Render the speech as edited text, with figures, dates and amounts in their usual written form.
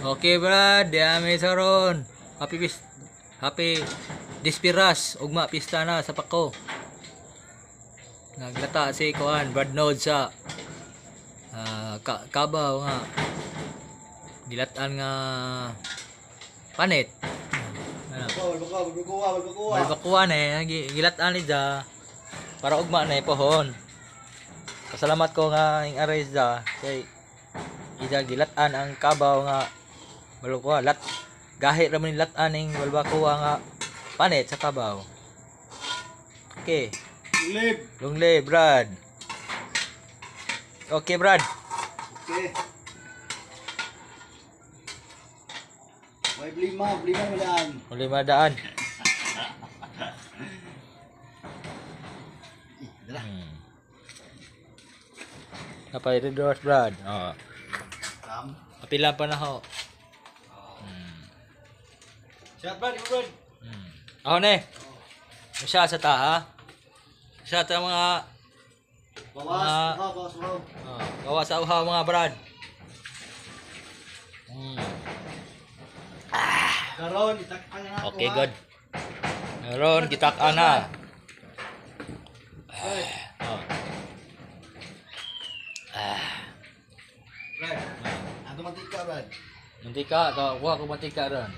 Okay, Brad, diami saron. Happy Dispiras, ugma pista na sa pako. Naglata si Kuan, Brad Nod sa kabaw nga. Dilatan nga panit. Balbakuan gilatan ni ja para ugma na pohon. Pasalamat ko nga ing aray ja kay ida gilatan ang kabaw nga balbakuan gahi ra man latan ning balbakuwa nga panit sa kabaw. Okay. Lunglib, Brad. Okay, Brad. Okay. May blima madaan. Uli madaan. Apa itu dos, Brad? Oh. Kapilan pa na ho. Siap, Brad, Brad. Ako ne. Masya sa ta ha. Sa ta mga Bawas. gawa sa uhaw mga Brad. Karon itak-an na ako. Okay, good. Karon gitak-an na. Brad. Ato mantika, Brad. Mantika, kuha ko mantika ron.